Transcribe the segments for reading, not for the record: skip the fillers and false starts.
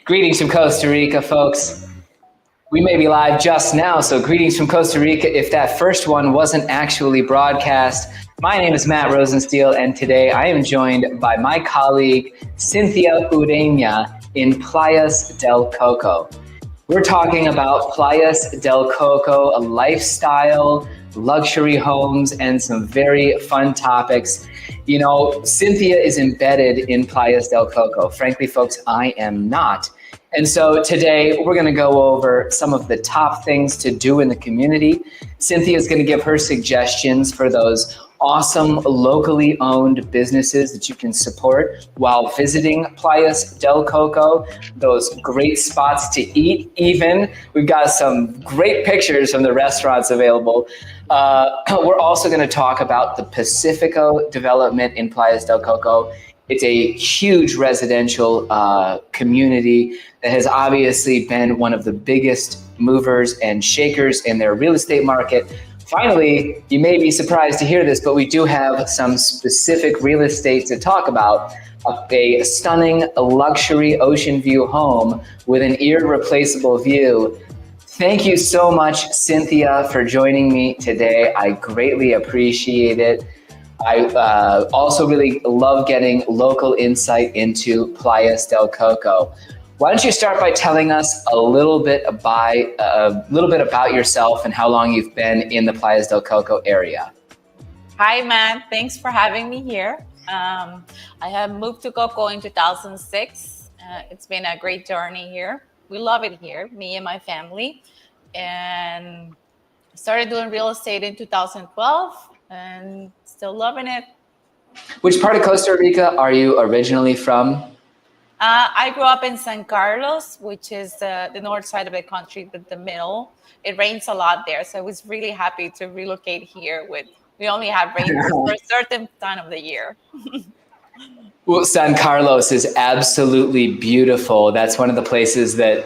Greetings from Costa Rica, folks. We may be live just now, so greetings from Costa Rica if that first one wasn't actually broadcast. My name is Matt Rosensteel, and today I am joined by my colleague, Cynthia Ureña in Playas del Coco. We're talking about Playas del Coco, a lifestyle, luxury homes, and some very fun topics. You know, Cynthia is embedded in Playas del Coco. Frankly, folks, I am not. And so today we're going to go over some of the top things to do in the community. Cynthia is going to give her suggestions for those awesome locally owned businesses that you can support while visiting Playas del Coco, those great spots to eat even. We've got some great pictures from the restaurants available. We're also going to talk about the Pacifico development in Playas del Coco. It's a huge residential community that has obviously been one of the biggest movers and shakers in their real estate market. Finally, you may be surprised to hear this, but we do have some specific real estate to talk about. A stunning luxury ocean view home with an irreplaceable view. Thank you so much, Cynthia, for joining me today. I greatly appreciate it. I also really love getting local insight into Playas del Coco. Why don't you start by telling us a little bit about yourself and how long you've been in the Playas del Coco area? Hi, Matt. Thanks for having me here. I have moved to Coco in 2006. It's been a great journey here. We love it here, me and my family, and started doing real estate in 2012 and still loving it. Which part of Costa Rica are you originally from? I grew up in San Carlos, which is the north side of the country, the middle. It rains a lot there, so I was really happy to relocate here. We only have rain for a certain time of the year. Well, San Carlos is absolutely beautiful. That's one of the places that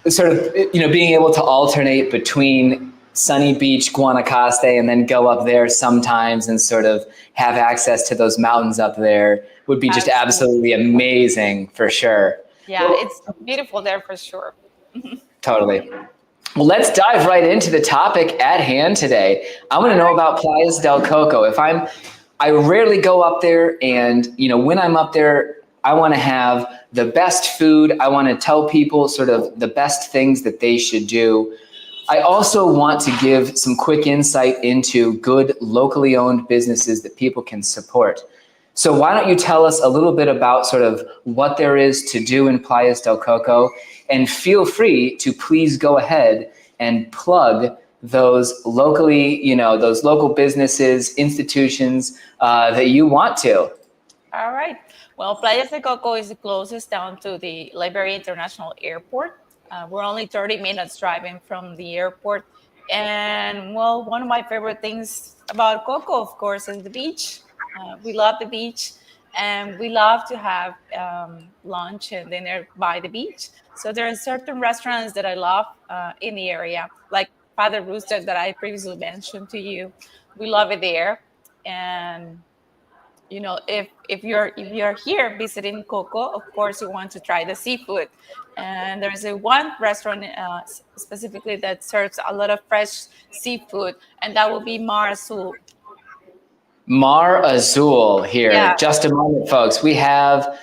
sort of, being able to alternate between sunny beach, Guanacaste, and then go up there sometimes and sort of have access to those mountains up there would be just absolutely amazing for sure. Yeah, it's beautiful there for sure. Totally. Well, let's dive right into the topic at hand today. I want to know about Playas del Coco. I rarely go up there, and when I'm up there, I want to have the best food. I want to tell people sort of the best things that they should do. I also want to give some quick insight into good locally owned businesses that people can support. So why don't you tell us a little bit about sort of what there is to do in Playas del Coco, and feel free to please go ahead and plug those those local businesses, institutions that you want to. All right. Well, Playas del Coco is the closest town to the Liberia International Airport. We're only 30 minutes driving from the airport. And well, one of my favorite things about Coco, of course, is the beach. We love the beach, and we love to have lunch and dinner by the beach. So there are certain restaurants that I love in the area, like Father Rooster that I previously mentioned to you. We love it there. And if you're here visiting Coco, of course you want to try the seafood. And there's one restaurant specifically that serves a lot of fresh seafood, and that will be Mar Azul. Mar Azul here. Yeah. Just a moment, folks. We have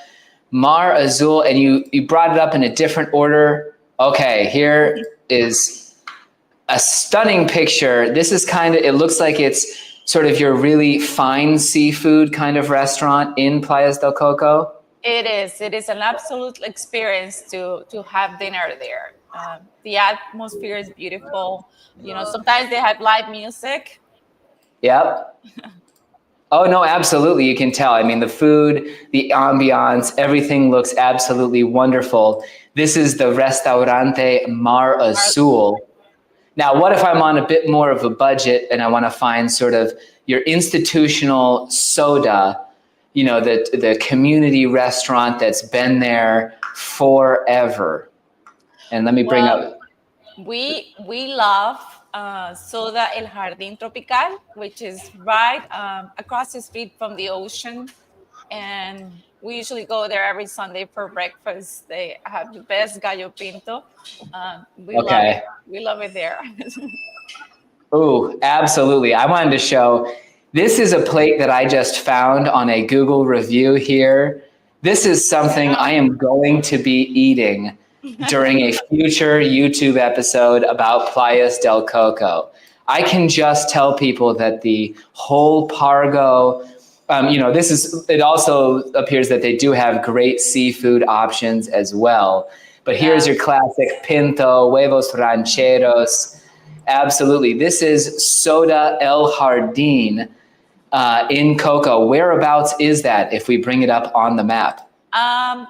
Mar Azul, and you brought it up in a different order. Okay, here is a stunning picture. This is it looks like it's sort of your really fine seafood kind of restaurant in Playas del Coco. It is. It is an absolute experience to have dinner there. The atmosphere is beautiful. Sometimes they have live music. Yep. Oh, no, absolutely. You can tell. I mean, the food, the ambiance, everything looks absolutely wonderful. This is the Restaurante Mar Azul. Now, what if I'm on a bit more of a budget and I want to find sort of your institutional soda, the community restaurant that's been there forever? And let me bring up. We love Soda El Jardín Tropical, which is right across the street from the ocean. And We usually go there every Sunday for breakfast. They have the best gallo pinto. We love it. Okay. We love it there. Ooh, absolutely. I wanted to show, this is a plate that I just found on a Google review here. This is something I am going to be eating during a future YouTube episode about Playas del Coco. I can just tell people that the whole pargo, it also appears that they do have great seafood options as well. But here's your classic pinto, huevos rancheros. Absolutely. This is Soda El Jardín in Coco. Whereabouts is that if we bring it up on the map?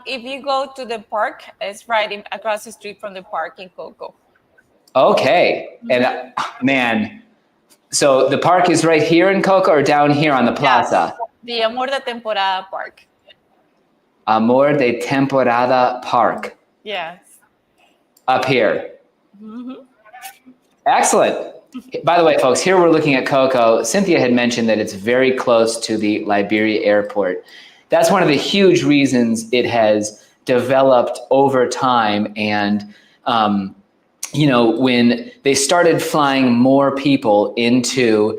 If you go to the park, it's right across the street from the park in Coco. Okay. And man, so the park is right here in Coco or down here on the plaza? Yes. The Amor de Temporada Park. Amor de Temporada Park. Yes. Up here. Mm-hmm. Excellent. By the way, folks, here we're looking at Coco. Cynthia had mentioned that it's very close to the Liberia airport. That's one of the huge reasons it has developed over time. And, when they started flying more people into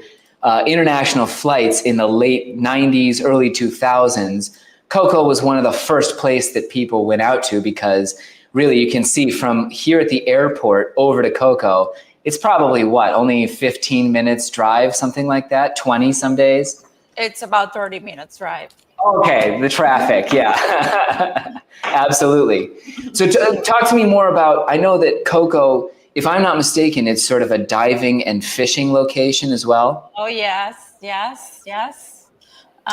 international flights in the late 90s, early 2000s, Coco was one of the first place that people went out to, because really you can see from here at the airport over to Coco, it's probably only 15 minutes drive, something like that, 20 some days? It's about 30 minutes drive. Okay, the traffic, yeah. Absolutely. So talk to me more about, I know that Coco, if I'm not mistaken, it's sort of a diving and fishing location as well? Oh, yes.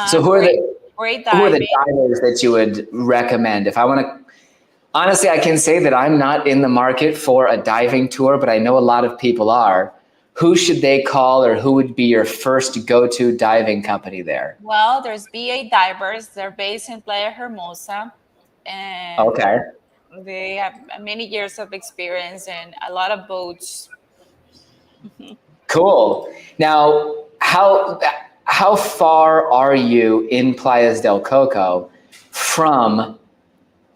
So who are the divers that you would recommend? If I want to, honestly, I can say that I'm not in the market for a diving tour, but I know a lot of people are. Who should they call, or who would be your first go-to diving company there? Well, there's BA Divers. They're based in Playa Hermosa. And okay. They have many years of experience and a lot of boats. Cool. Now, how far are you in Playas del Coco from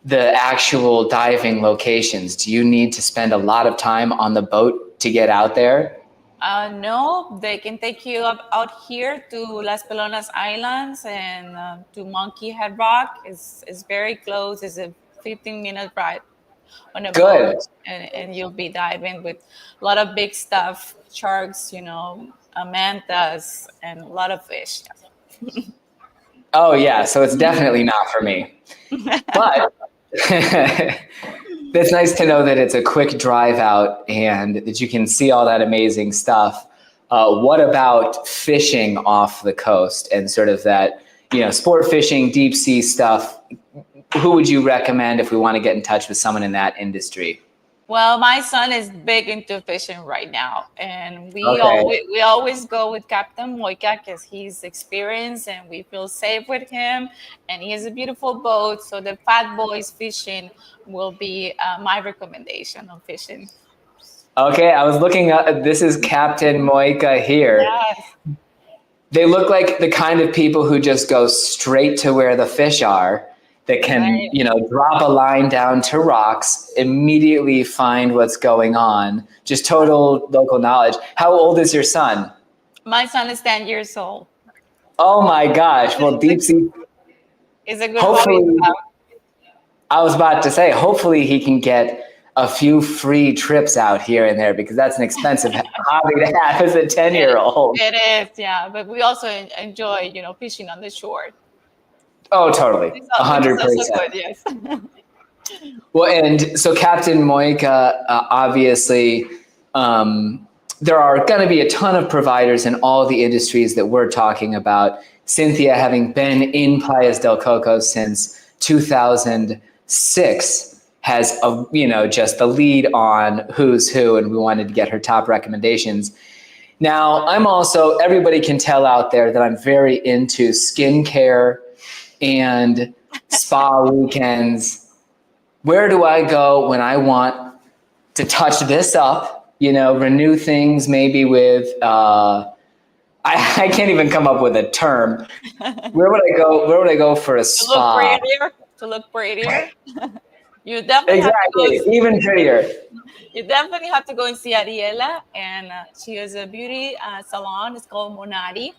the actual diving locations? Do you need to spend a lot of time on the boat to get out there? No, they can take you out here to Las Pelonas Islands and to Monkey Head Rock. It's very close. It's a 15-minute ride on a boat, and you'll be diving with a lot of big stuff, sharks, mantas, and a lot of fish. Oh yeah, so it's definitely not for me. But it's nice to know that it's a quick drive out and that you can see all that amazing stuff. What about fishing off the coast and sort of that, sport fishing, deep sea stuff? Who would you recommend if we want to get in touch with someone in that industry? Well, my son is big into fishing right now, and we always go with Captain Moika because he's experienced and we feel safe with him, and he has a beautiful boat. So the Fat Boys fishing will be my recommendation on fishing. Okay, I was looking up. This is Captain Moika here. Yes. They look like the kind of people who just go straight to where the fish are. That can, drop a line down to rocks, immediately find what's going on. Just total local knowledge. How old is your son? My son is 10 years old. Oh my gosh. Well, deep sea. Is a good hobby. I was about to say, hopefully he can get a few free trips out here and there, because that's an expensive hobby to have as a 10-year-old. It is, yeah. But we also enjoy, fishing on the shore. Oh, totally. 100%. Yes. Well, and so Captain Moika, obviously, there are going to be a ton of providers in all the industries that we're talking about. Cynthia, having been in Playas del Coco since 2006, has just the lead on who's who, and we wanted to get her top recommendations. Now, everybody can tell out there that I'm very into skincare and spa weekends. Where do I go when I want to touch this up, renew things maybe with I can't even come up with a term. Where would I go? Where would I go for a To look spa? prettier, to look prettier. You definitely have to go. Exactly, even prettier. You definitely have to go and see Ariela, and she has a beauty salon. It's called Monari.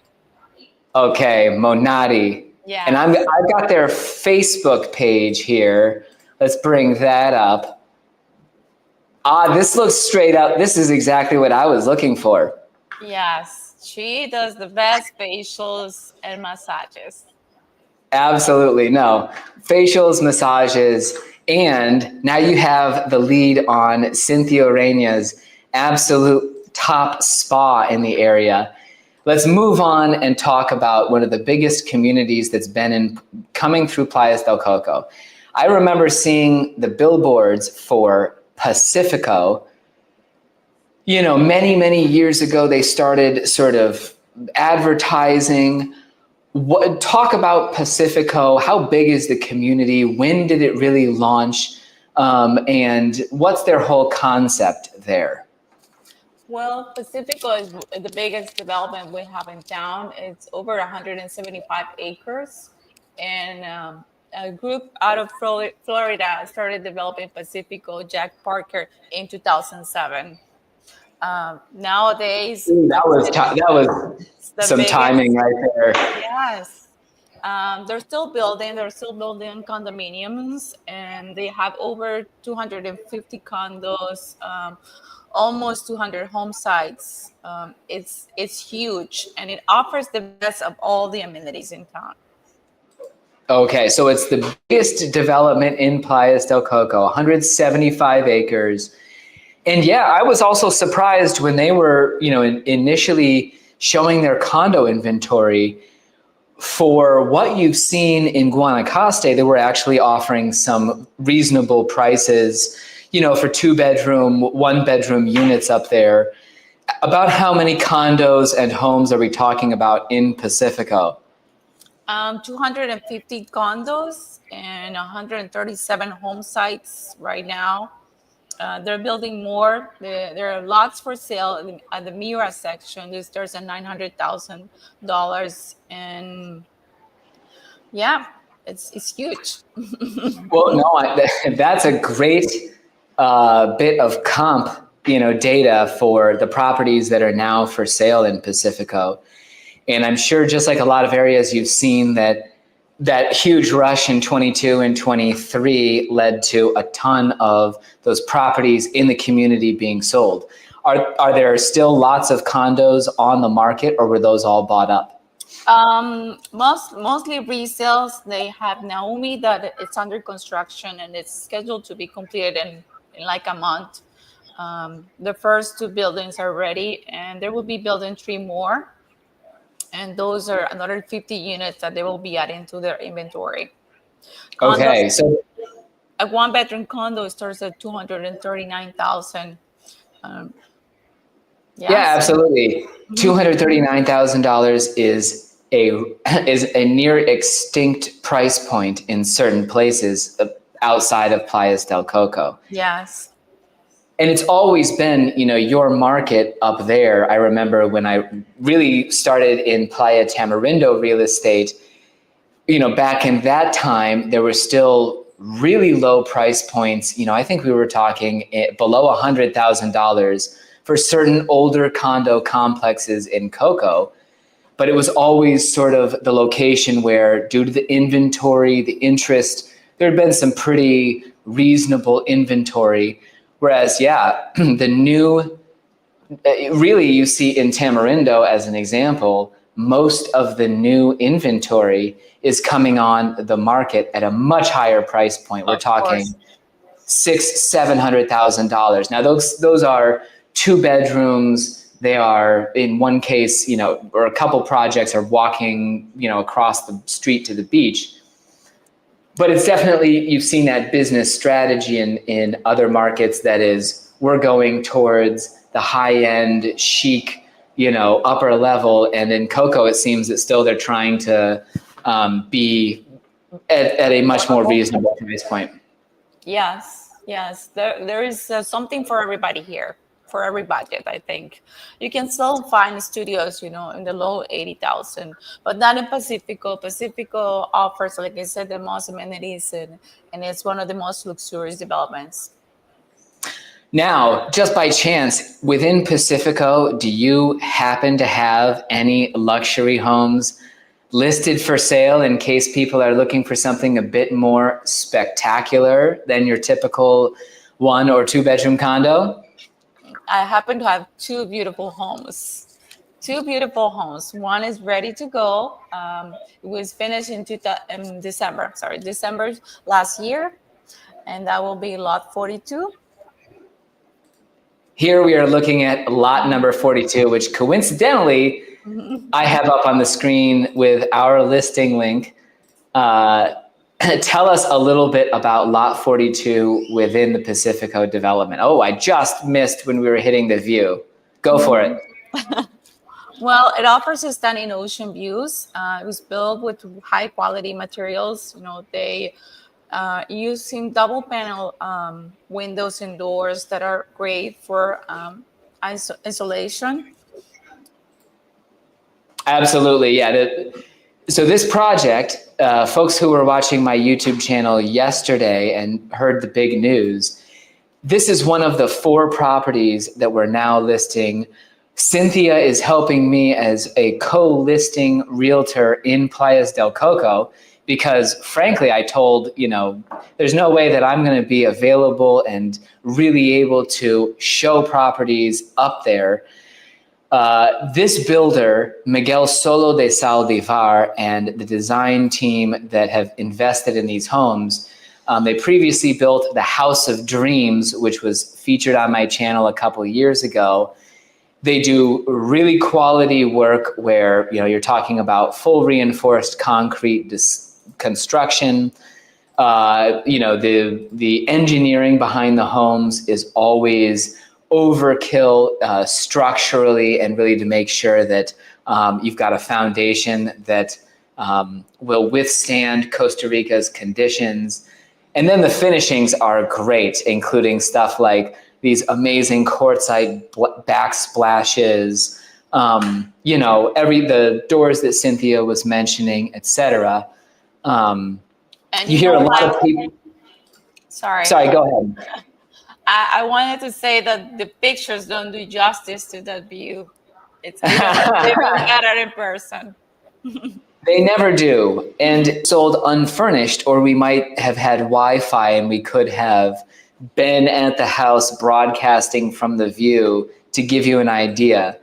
Okay, Monati. And Yes. I've got their Facebook page here. Let's bring that up. Ah, this looks straight up. This is exactly what I was looking for. Yes, she does the best facials and massages. Absolutely. No. Facials, massages, and now you have the lead on Cynthia Ureña's absolute top spa in the area. Let's move on and talk about one of the biggest communities that's been in coming through Playas del Coco. I remember seeing the billboards for Pacifico. You know, many, many years ago, they started sort of advertising. Talk about Pacifico. How big is the community? When did it really launch? And what's their whole concept there? Well, Pacifico is the biggest development we have in town. It's over 175 acres. And a group out of Florida started developing Pacifico, Jack Parker, in 2007. Nowadays, That was that was it's the some timing biggest. right there. Yes. They're still building condominiums, and they have over 250 condos, almost 200 home sites. It's huge, and it offers the best of all the amenities in town. Okay, so it's the biggest development in Playas del Coco, 175 acres. And yeah, I was also surprised when they were, initially showing their condo inventory. For what you've seen in Guanacaste, they were actually offering some reasonable prices, for 2-bedroom, 1-bedroom units up there. About how many condos and homes are we talking about in Pacifico? 250 condos and 137 home sites right now. They're building more. There are lots for sale at the Miura section. There's a $900,000, and yeah, it's huge. Well, no, that's a great bit of comp, data for the properties that are now for sale in Pacifico. And I'm sure, just like a lot of areas, you've seen that huge rush in 22 and 23 led to a ton of those properties in the community being sold. Are there still lots of condos on the market, or were those all bought up? Mostly resales. They have Naomi that it's under construction and it's scheduled to be completed in like a month. The first two buildings are ready, and they will be building three more. And those are another 50 units that they will be adding to their inventory. Condos, Okay, so a one-bedroom condo starts at 239,000. Um, yeah, yes. absolutely. $239,000 is a near extinct price point in certain places outside of Playas del Coco. Yes. And it's always been, your market up there. I remember when I really started in Playa Tamarindo real estate, back in that time, there were still really low price points. I think we were talking below $100,000 for certain older condo complexes in Coco. But it was always sort of the location where, due to the inventory, the interest, there had been some pretty reasonable inventory. Whereas, yeah, the new, really, you see in Tamarindo as an example, most of the new inventory is coming on the market at a much higher price point. We're talking $600,000-$700,000. Now, those are 2 bedrooms. They are, in one case, or a couple projects are walking, across the street to the beach. But it's definitely, you've seen that business strategy in other markets, that is, we're going towards the high-end, chic, upper level. And in Coco, it seems that still they're trying to be at a much more reasonable price point. Yes. There is something for everybody here. for every budget. I think you can still find studios, in the low 80,000, but not in Pacifico. Pacifico offers, like I said, the most amenities, and it's one of the most luxurious developments. Now, just by chance, within Pacifico, do you happen to have any luxury homes listed for sale in case people are looking for something a bit more spectacular than your typical 1 or 2 bedroom condo? I happen to have two beautiful homes. One is ready to go. It was finished in December last year, and that will be lot 42. Here we are looking at lot number 42, which coincidentally, I have up on the screen with our listing link. Tell us a little bit about lot 42 within the Pacifico development. Oh, I just missed when we were hitting the view. Go for it. Well, it offers stunning ocean views. It was built with high quality materials. They using double panel windows and doors that are great for insulation. Absolutely, yeah. So this project, folks who were watching my YouTube channel yesterday and heard the big news, this is one of the 4 properties that we're now listing. Cynthia is helping me as a co-listing realtor in Playas del Coco because frankly, I told, there's no way that I'm going to be available and really able to show properties up there. This builder, Miguel Solo de Saldivar, and the design team that have invested in these homes, they previously built the House of Dreams, which was featured on my channel a couple of years ago. They do really quality work where, you're talking about full reinforced concrete construction. The engineering behind the homes is always overkill structurally, and really to make sure that you've got a foundation that will withstand Costa Rica's conditions. And then the finishings are great, including stuff like these amazing quartzite backsplashes, the doors that Cynthia was mentioning, etc. You hear a lot of people. Sorry, go ahead. I wanted to say that the pictures don't do justice to that view. It's even better in person. They never do. And sold unfurnished, or we might have had Wi-Fi and we could have been at the house broadcasting from the view to give you an idea.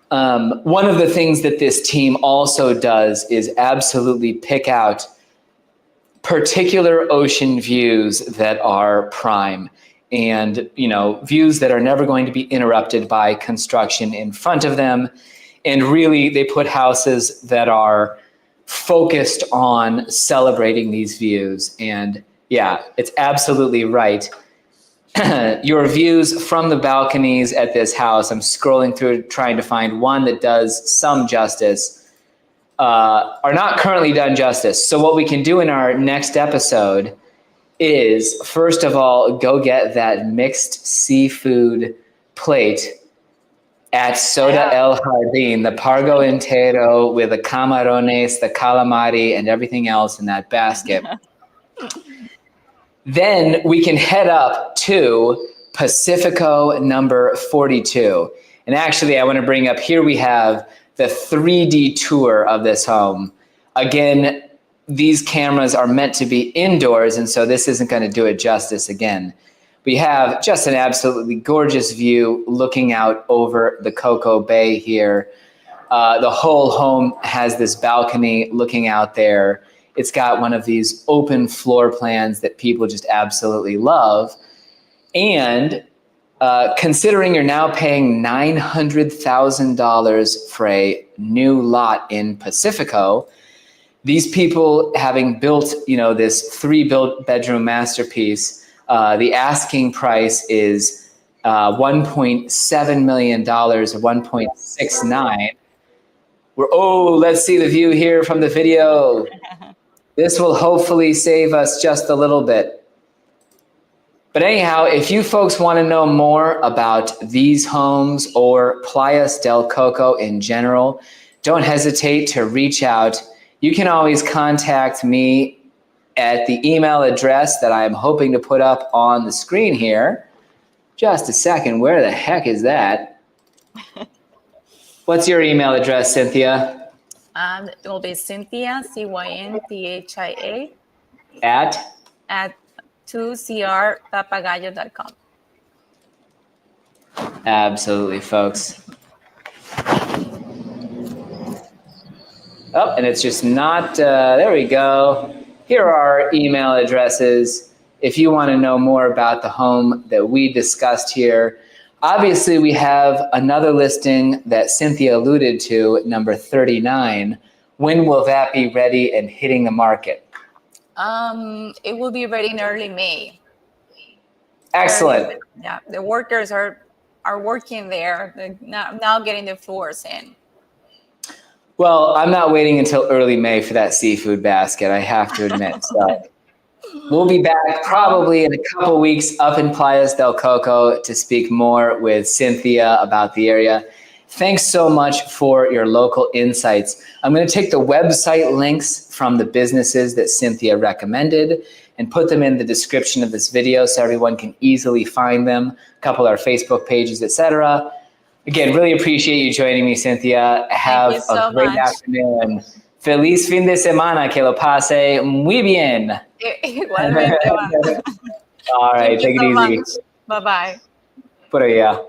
One of the things that this team also does is absolutely pick out particular ocean views that are prime, and views that are never going to be interrupted by construction in front of them. And really, they put houses that are focused on celebrating these views. And yeah, it's absolutely right. Your views from the balconies at this house, I'm scrolling through trying to find one that does some justice, are not currently done justice. So what we can do in our next episode is, first of all, go get that mixed seafood plate at Soda El Jardín, the pargo entero with the camarones, the calamari, and everything else in that basket. Then we can head up to Pacifico number 42. And actually, I want to bring up, here we have the 3D tour of this home. Again, these cameras are meant to be indoors, and so this isn't going to do it justice again. We have just an absolutely gorgeous view looking out over the Coco Bay here. The whole home has this balcony looking out there. It's got one of these open floor plans that people just absolutely love. And considering you're now paying $900,000 for a new lot in Pacifico, these people having built, this 3-bedroom masterpiece, the asking price is $1.7 million or 1.69. Let's see the view here from the video. This will hopefully save us just a little bit. But anyhow, if you folks want to know more about these homes or Playas del Coco in general, don't hesitate to reach out. You can always contact me at the email address that I'm hoping to put up on the screen here. Just a second, where the heck is that? What's your email address, Cynthia? It will be Cynthia, Cynthia, At 2crpapagayo.com. Absolutely, folks. Oh, and it's just not, there we go. Here are our email addresses if you want to know more about the home that we discussed here. Obviously, we have another listing that Cynthia alluded to, number 39. When will that be ready and hitting the market? It will be ready in early May. Excellent. Yeah, the workers are working there. They're now getting the floors in. Well, I'm not waiting until early May for that seafood basket, I have to admit. So we'll be back probably in a couple weeks up in Playas del Coco to speak more with Cynthia about the area. Thanks so much for your local insights. I'm going to take the website links from the businesses that Cynthia recommended and put them in the description of this video so everyone can easily find them, a couple of our Facebook pages, etc. Again, really appreciate you joining me, Cynthia. Have a great afternoon. Feliz fin de semana, que lo pase muy bien. Igualmente. All right, take it easy. Bye-bye. Por allá.